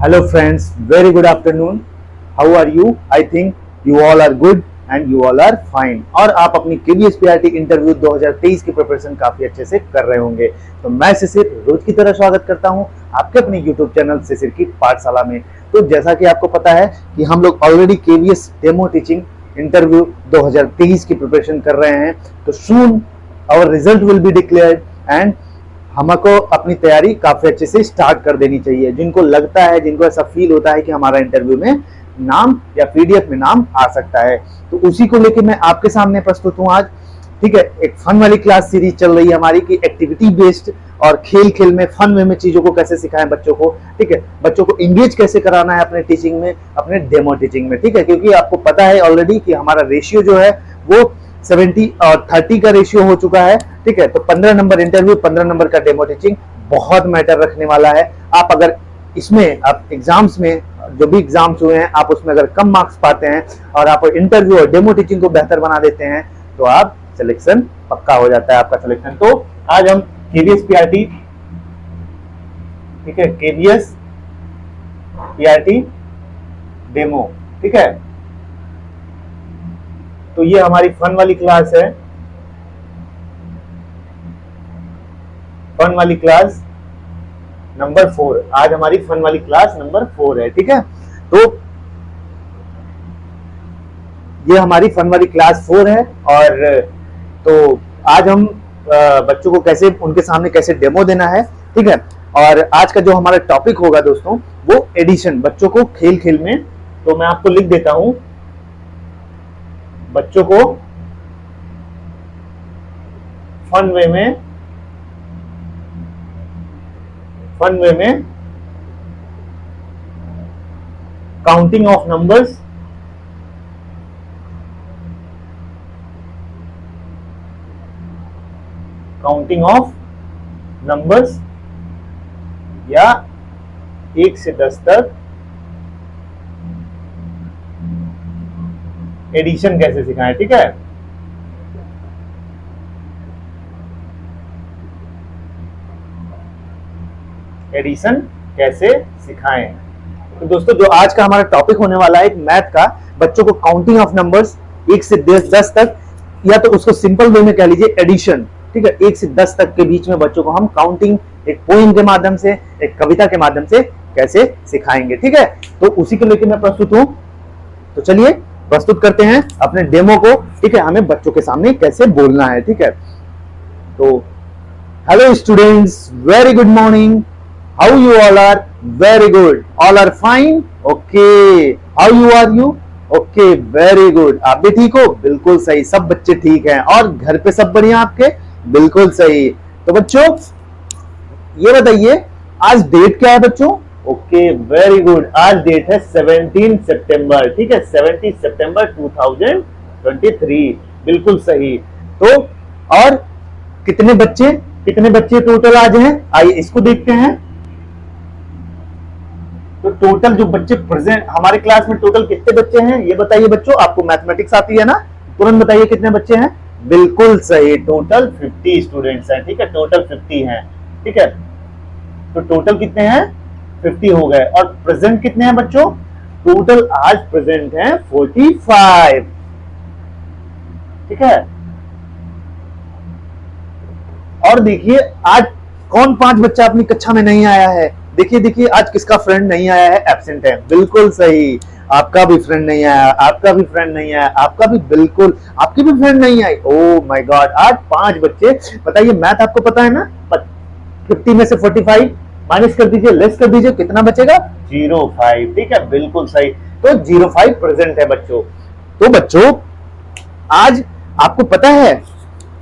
Hello friends, very good afternoon. How are you? I think you all are good and you all are fine. और आप अपनी KBS PRT interview 2023 की preparation काफी अच्छे से कर रहे होंगे। तो मैं शिशिर रोज की तरह स्वागत करता हूं आपके अपने YouTube चैनल शिशिर की पाठशाला में। तो जैसा कि आपको पता है कि हम लोग already KBS demo teaching interview 2023 की प्रिपरेशन कर रहे हैं। तो soon our result will be declared and हमको अपनी तैयारी काफी अच्छे से स्टार्ट कर देनी चाहिए। जिनको लगता है, जिनको ऐसा फील होता है कि हमारा इंटरव्यू में नाम या PDF में नाम आ सकता है, तो उसी को लेके मैं आपके सामने प्रस्तुत हूं आज। ठीक है, एक फन वाली क्लास सीरीज चल रही है हमारी कि एक्टिविटी बेस्ड और खेल खेल में फन वे में चीजों को कैसे सिखाएं बच्चों को। ठीक है, बच्चों को इंगेज कैसे कराना है अपने टीचिंग में, अपने डेमो टीचिंग में। ठीक है, क्योंकि आपको पता है ऑलरेडी कि हमारा रेशियो जो है वो 70 और 30 का रेशियो हो चुका है। ठीक है, तो 15 नंबर इंटरव्यू, 15 नंबर का डेमो टीचिंग बहुत मैटर रखने वाला है। आप अगर इसमें आप एग्जाम्स में जो भी एग्जाम्स हुए हैं, आप उसमें अगर कम मार्क्स पाते हैं और आप इंटरव्यू और डेमो टीचिंग को बेहतर बना देते हैं तो आप सिलेक्शन पक्का हो जाता है आपका सिलेक्शन। तो आज हम KBS PRT, ठीक है, KBS PRT डेमो, ठीक है, तो ये हमारी फन वाली क्लास है, फन वाली क्लास नंबर 4। आज हमारी फन वाली क्लास नंबर 4 है। ठीक है, तो ये हमारी फन वाली क्लास 4 है। और तो आज हम बच्चों को कैसे, उनके सामने कैसे डेमो देना है। ठीक है, और आज का जो हमारा टॉपिक होगा दोस्तों वो एडिशन, बच्चों को खेल खेल में। तो मैं आपको लिख देता हूं, बच्चों को फन वे में काउंटिंग ऑफ नंबर्स, या 1 से 10 तक एडिशन कैसे सिखाएं। ठीक है, एडिशन कैसे सिखाएं। तो दोस्तों जो आज का हमारा टॉपिक होने वाला है मैथ का, बच्चों को काउंटिंग ऑफ नंबर्स 1 से 10 तक, या तो उसको सिंपल वे में कह लीजिए एडिशन। ठीक है, 1 से 10 तक के बीच में बच्चों को हम काउंटिंग एक पोएम के माध्यम से, एक कविता के माध्यम से कैसे सिखाएंगे। ठीक है, तो उसी को लेकर मैं प्रस्तुत हूं। तो चलिए प्रस्तुत करते हैं अपने डेमो को। ठीक है, हमें बच्चों के सामने कैसे बोलना है। ठीक है, तो hello students, very good morning. How you all are? Very good. All are fine? Okay. How you are you? Okay, very good. आप भी ठीक हो? बिल्कुल सही, सब बच्चे ठीक हैं। और घर पे सब बढ़िया आपके? बिल्कुल सही। तो बच्चों ये बताइए आज डेट क्या है बच्चों? Okay, very good. आज डेट है 17 सितंबर। ठीक है, 17 सितंबर 2023। बिल्कुल सही। तो और कितने बच्चे टोटल आज हैं? आइए इसको देखते हैं। तो टोटल जो बच्चे प्रेजेंट हमारे क्लास में, टोटल कितने बच्चे हैं ये बताइए बच्चों। आपको मैथमेटिक्स आती है ना, तुरंत बताइए कितने बच्चे हैं। बिल्कुल सही, टोटल 50 स्टूडेंट्स हैं। ठीक है, टोटल 50 हैं। ठीक है, तो टोटल कितने हैं? 50 हो गए। और प्रेजेंट कितने हैं बच्चों? टोटल आज प्रेजेंट हैं 45। ठीक है, और देखिए आज कौन 5 बच्चा अपनी कक्षा में नहीं आया है। देखिए आज किसका फ्रेंड नहीं आया है, एब्सेंट है। बिल्कुल सही, आपका भी फ्रेंड नहीं आया, आपका भी फ्रेंड नहीं आया, आपका भी, बिल्कुल आपकी भी फ्रेंड नहीं आई। ओह माय गॉड, आज 5 बच्चे। बताइए मैथ आपको पता है ना, 50 में से 45 माइनस कर दीजिए, लेस कर दीजिए, कितना बचेगा? 05। ठीक है, बिल्कुल सही। तो 05 प्रेजेंट है बच्चों। तो बच्चों आज आपको पता है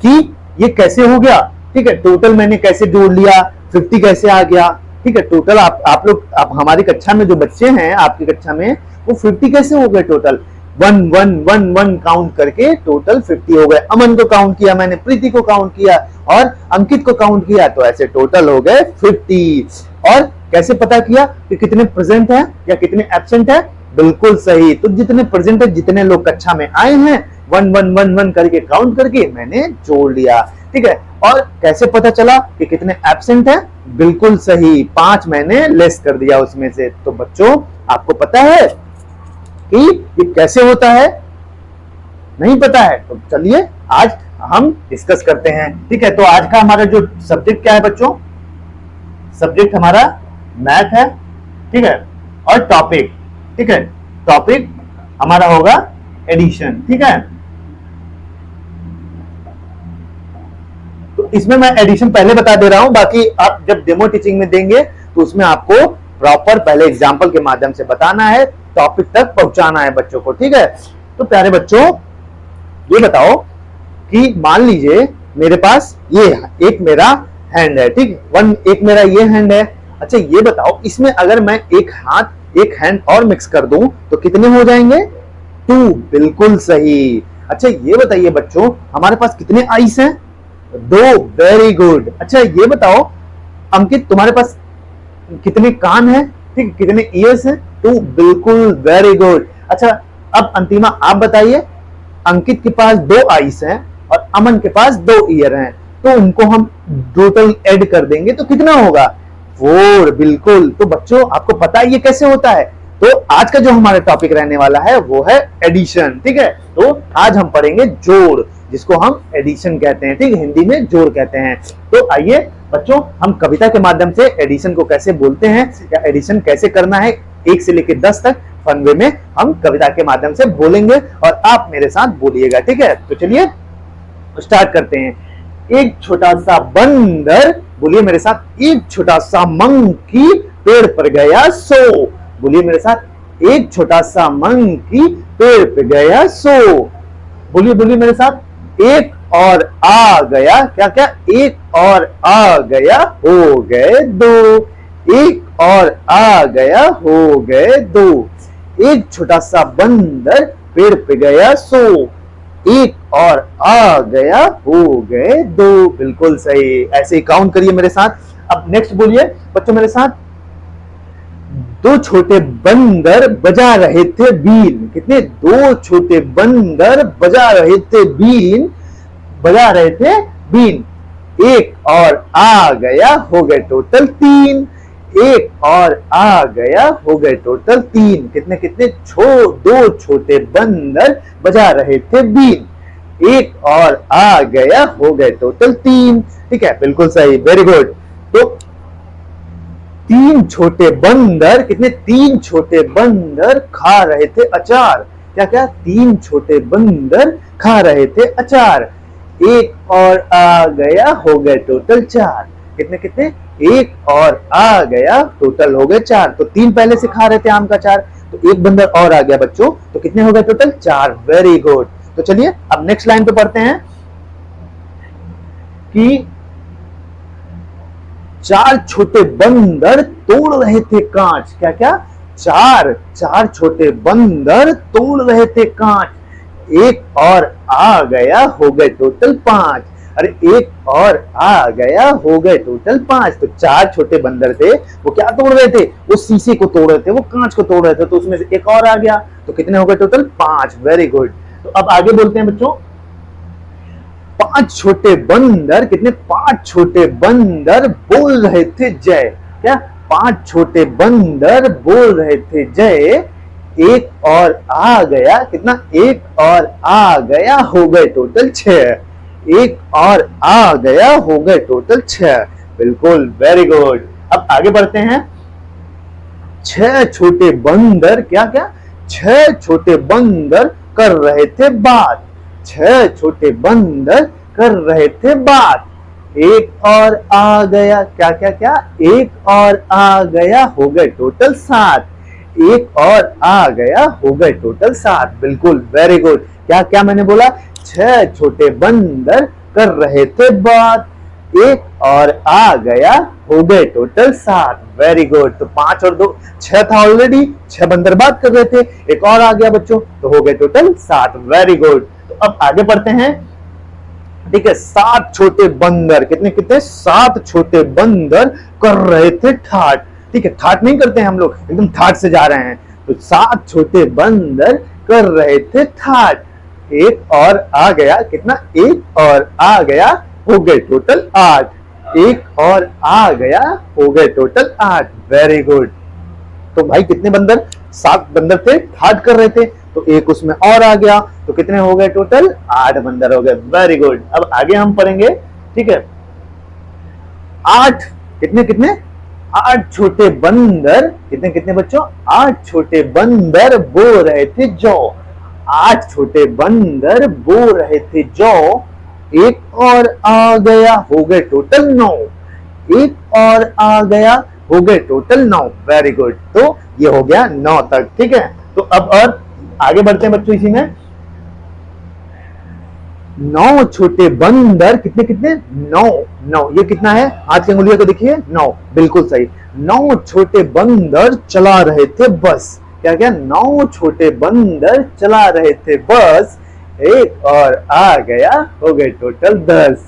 कि ये कैसे हो गया। ठीक है, टोटल मैंने कैसे जोड़ लिया, 50 कैसे आ गया। ठीक है, टोटल आप लोग, आप हमारी कक्षा में जो बच्चे हैं आपकी कक्षा में, वो 50 कैसे हो गए टोटल? 1 काउंट करके टोटल 50 हो गए। अमन को काउंट किया मैंने, प्रीति को काउंट किया और अंकित को काउंट किया, तो ऐसे टोटल हो गए 50। और कैसे पता किया कि कितने प्रेजेंट हैं या कितने एब्सेंट हैं? बिल्कुल सही, तो जितने प्रेजेंट है, जितने लोग कक्षा में आए हैं, 1 करके काउंट करके मैंने जोड़ लिया। ठीक है। और कैसे पता चला कि कितने एब्सेंट हैं? बिल्कुल सही, 5 मैंने लेस कर दिया उसमें से। तो बच्चों आपको पता है कि ये कैसे होता है? नहीं पता है? तो चलिए आज हम डिस्कस करते हैं, ठीक है। तो आज का हमारा जो सब्जेक्ट क्या है बच्चों? सब्जेक्ट हमारा मैथ है, ठीक है, और टॉपिक, ठीक है, टॉपिक हमारा होगा एडिशन, ठीक है। तो इसमें मैं एडिशन पहले बता दे रहा हूं, बाकी आप जब डेमो टीचिंग में देंगे तो उसमें आपको प्रॉपर पहले एग्जाम्पल के माध्यम से बताना है, टॉपिक तक पहुंचाना है बच्चों को, ठीक है। तो प्यारे बच्चों ये बताओ कि मान लीजिए मेरे पास ये एक मेरा हैंड है, ठीक, एक मेरा ये हैंड है। अच्छा ये बताओ इसमें अगर मैं एक हाथ एक हैंड और मिक्स कर दूं तो कितने हो जाएंगे? 2, बिल्कुल सही। अच्छा ये बताइए बच्चों हमारे पास कितने आईज हैं? 2, वेरी गुड। अच्छा ये बताओ अंकित तुम्हारे पास कितने कान हैं? ठीक, कितने ईयर्स हैं? 2, बिल्कुल वेरी गुड। अच्छा अब अंतिमा आप बताइए, अंकित के पास 2 आईज हैं और अमन के पास 2 ईयर हैं, तो उनको हम टोटल ऐड कर देंगे तो कितना होगा? 4, बिल्कुल। तो बच्चों आपको पता है ये कैसे होता है? तो आज का जो हमारा टॉपिक रहने वाला है वो है एडिशन, ठीक है। तो आज हम पढ़ेंगे जोड़, जिसको हम एडिशन कहते हैं, ठीक, हिंदी में जोड़ कहते हैं। तो आइए बच्चों हम कविता के माध्यम से एडिशन को कैसे बोलते हैं या एडिशन कैसे करना है 1 से लेकर 10 तक फन वे में हम कविता के माध्यम से बोलेंगे और आप मेरे साथ बोलिएगा, ठीक है। तो चलिए स्टार्ट करते हैं। एक छोटा सा बंदर, बोलिए मेरे साथ, एक छोटा सा मंकी पेड़ पर गया सो। बोलिए मेरे साथ, एक छोटा सा मंकी पेड़ पे गया सो। बोलिए बोलिए मेरे साथ, एक और आ गया, क्या क्या? एक और आ गया हो गए 2। एक और आ गया हो गए 2। एक छोटा सा बंदर पेड़ पे गया सो, एक और आ गया हो गए 2, बिल्कुल सही। ऐसे ही काउंट करिए मेरे साथ। अब नेक्स्ट बोलिए बच्चों मेरे साथ, 2 छोटे बंदर बजा रहे थे बीन। कितने? 2 छोटे बंदर बजा रहे थे बीन, बजा रहे थे बीन। एक और आ गया हो गए टोटल 3। एक और आ गया हो गए टोटल 3। कितने कितने? 2 छोटे बंदर बजा रहे थे बीन, एक और आ गया हो गए टोटल 3, ठीक है, बिल्कुल सही, वेरी गुड। तो 3 छोटे बंदर, कितने? 3 छोटे बंदर खा रहे थे अचार। क्या क्या? 3 छोटे बंदर खा रहे थे अचार। एक और आ गया हो गए टोटल 4। कितने कितने? एक और आ गया टोटल हो गए 4। तो 3 पहले से खा रहे थे आम का अचार, तो एक बंदर और आ गया बच्चों, तो कितने हो गए टोटल? 4, very good. तो चलिए अब नेक्स्ट लाइन पे पढ़ते हैं कि 4 छोटे बंदर तोड़ रहे थे कांच। क्या क्या? 4 छोटे बंदर तोड़ रहे थे कांच। एक और आ गया हो गए टोटल 5। अरे एक और आ गया हो गए टोटल 5। तो 4 छोटे बंदर थे, वो क्या तोड़ रहे थे? वो शीशे को तोड़ रहे थे, वो कांच को तोड़ रहे थे, तो उसमें से एक और आ गया, तो कितने हो गए टोटल? 5, very good. तो अब आगे बोलते हैं बच्चों, 5 छोटे बंदर, कितने? 5 छोटे बंदर बोल रहे थे जय। क्या? 5 छोटे बंदर बोल रहे थे जय। एक और आ गया, कितना? एक और आ गया हो गए टोटल 6। एक और आ गया हो गए टोटल 6, बिल्कुल, वेरी गुड। अब आगे बढ़ते हैं। 6 छोटे बंदर, क्या क्या? 6 छोटे बंदर कर रहे थे बात। 6 छोटे बंदर कर रहे थे बात। एक और आ गया, क्या क्या क्या? एक और आ गया हो गए टोटल 7। एक और आ गया हो गए टोटल 7, बिल्कुल, वेरी गुड। क्या क्या मैंने बोला? 6 छोटे बंदर कर रहे थे बात, एक और आ गया हो गए टोटल 7, वेरी गुड। तो 5 और 2 6 था ऑलरेडी, 6 बंदर बात कर रहे थे, एक और आ गया बच्चों, तो हो गए टोटल 7, वेरी गुड। तो अब आगे बढ़ते हैं, ठीक है। 7 छोटे बंदर, कितने कितने? 7 छोटे बंदर कर रहे थे ठाट। ठीक है, ठाट नहीं करते हैं हम लोग, एकदम ठाट से जा रहे हैं। तो 7 छोटे बंदर कर रहे थे ठाट। एक और आ गया, कितना? एक और आ गया हो गए टोटल 8। एक और आ गया, हो गए टोटल 8। Very good. तो भाई कितने बंदर, 7 बंदर थे, ठाट कर रहे थे, तो एक उसमें और आ गया, तो कितने हो गए टोटल, 8 बंदर हो गए। Very good. अब आगे हम पढ़ेंगे, ठीक है। 8 कितने कितने, 8 छोटे बंदर, कितने कितने बच्चों, 8 छोटे बंदर बो रहे थे जौ। 8 छोटे बंदर बो रहे थे जौ, एक और आ गया, हो गए टोटल 9। एक और आ गया, हो गए टोटल 9। Very good. तो ये हो गया 9 तक, ठीक है। तो अब और आगे बढ़ते हैं बच्चों इसी में। 9 छोटे बंदर, कितने कितने, 9। 9 ये कितना है, हाथ की अंगुलियों को देखिए, 9 बिल्कुल सही। 9 छोटे बंदर चला रहे थे बस। क्या क्या, 9 छोटे बंदर चला रहे थे बस, एक और आ गया, हो गए टोटल 10।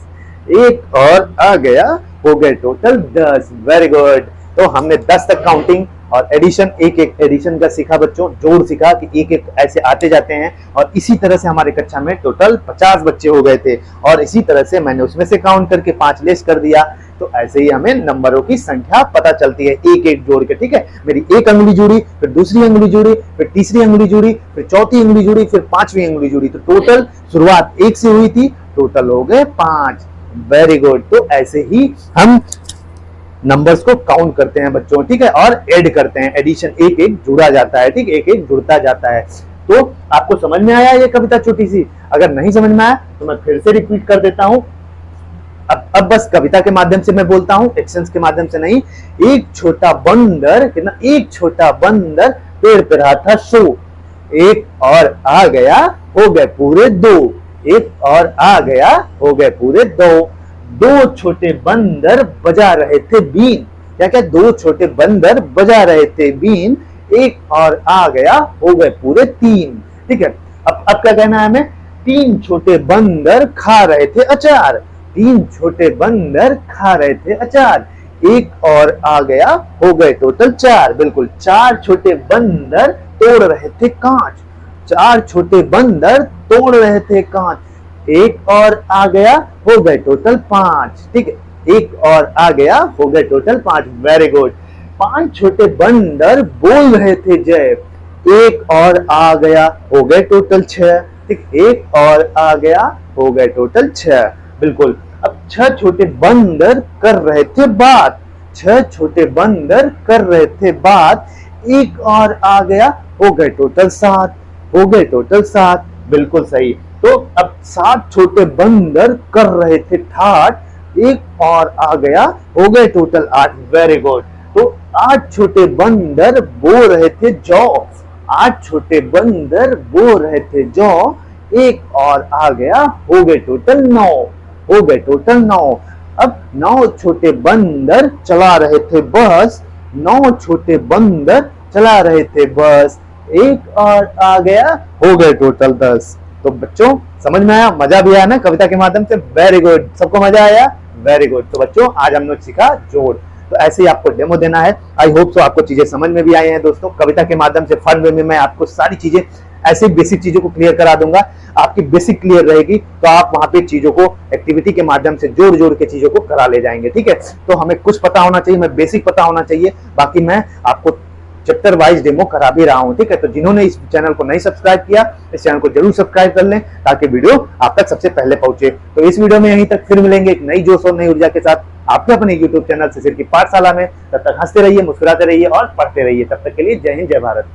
एक और आ गया, हो गए टोटल 10। Very good. तो हमने 10 तक काउंटिंग और एडिशन, एक एक एडिशन का सीखा बच्चों, जोड़ सीखा कि एक एक ऐसे आते जाते हैं, और इसी तरह से हमारे कक्षा में टोटल 50 बच्चे हो गए थे, और इसी तरह से मैंने उसमें से काउंट करके 5 लेस कर दिया। तो ऐसे ही हमें नंबरों की संख्या पता चलती है, एक एक जोड़ के, ठीक है। मेरी एक अंगुली जुड़ी, फिर दूसरी अंगुली जुड़ी, फिर तीसरी अंगुली जुड़ी, फिर चौथी अंगुली जुड़ी, फिर 5वीं अंगुली जुड़ी, तो टोटल शुरुआत 1 से हुई थी, टोटल हो गए 5। Very good. तो ऐसे ही हम नंबर्स को काउंट करते हैं बच्चों, ठीक है, और ऐड करते हैं, एडिशन एक एक जुड़ा जाता है, ठीक, एक एक जुड़ता जाता है। तो आपको समझ में आया ये कविता छोटी सी? अगर नहीं समझ में आया तो मैं फिर से रिपीट कर देता हूं। अब बस कविता के माध्यम से मैं बोलता हूं, एक्शंस के माध्यम से नहीं। एक छोटा बंदर, कितना, एक छोटा बंदर पेड़ पे रहा था सो, एक और आ गया, हो गए पूरे 2। एक और आ गया, हो गए पूरे 2। 2 छोटे बंदर बजा रहे थे बीन। क्या क्या, 2 छोटे बंदर बजा रहे थे बीन, एक और आ गया, हो गए पूरे 3। ठीक है। अब क्या कहना है हमें, 3 छोटे बंदर खा रहे थे अचार। 3 छोटे बंदर खा रहे थे अचार, एक और आ गया, हो गए टोटल 4। बिल्कुल, 4 छोटे बंदर तोड़ रहे थे कांच। 4 छोटे बंदर तोड़ रहे थे कांच, एक और आ गया, हो गए टोटल 5। ठीक है, एक और आ गया, हो गए टोटल 5। Very good. 5 छोटे बंदर बोल रहे थे जय, एक और आ गया, हो गए टोटल 6। ठीक, एक और आ गया, हो गए टोटल 6। बिल्कुल। अब 6 छोटे बंदर कर रहे थे बात। 6 छोटे बंदर कर रहे थे बात, एक और आ गया, हो गए टोटल 7। हो गए टोटल 7। बिल्कुल सही। तो अब 7 छोटे बंदर कर रहे थे ठाट, एक और आ गया, हो गए टोटल 8। Very good. तो 8 छोटे बंदर बो रहे थे जौ। 8 छोटे बंदर बो रहे थे जौ, एक और आ गया, हो गए टोटल 9। हो गए टोटल 9। अब 9 छोटे बंदर चला रहे थे बस। 9 छोटे बंदर चला रहे थे बस, एक और आ गया, हो गए टोटल 10। तो बच्चों समझ में आया, मजा भी आया ना कविता के माध्यम से? Very good. सबको मजा आया? Very good. तो बच्चों आज हम लोग सीखा जोड़। तो ऐसे ही आपको डेमो देना है। आई होप सो आपको चीजें समझ में भी आई हैं दोस्तों। कविता के माध्यम से फन वे में मैं आपको सारी चीजें, ऐसे बेसिक चीजों को क्लियर करा दूंगा। आपकी बेसिक क्लियर रहेगी तो आप वहां पे चीजों को एक्टिविटी के माध्यम से जोड़ जोड़ के चीजों को करा ले जाएंगे। ठीक है। तो हमें कुछ पता होना चाहिए, मैं बेसिक पता होना चाहिए, बाकी मैं आपको चैप्टर वाइज डेमो करा भी रहा हूं। ठीक है। तो जिन्होंने इस चैनल को नहीं सब्सक्राइब किया, इस चैनल को जरूर सब्सक्राइब कर लें ताकि वीडियो आप तक सबसे पहले पहुंचे। तो इस वीडियो में यहीं तक, फिर मिलेंगे एक नई जोश और नई ऊर्जा के साथ आपके अपने यूट्यूब चैनल सिसिर की पाठशाला में। तब तक हंसते रहिए, मुस्कुराते रहिए और पढ़ते रहिए। तब तक के लिए जय हिंद, जय भारत।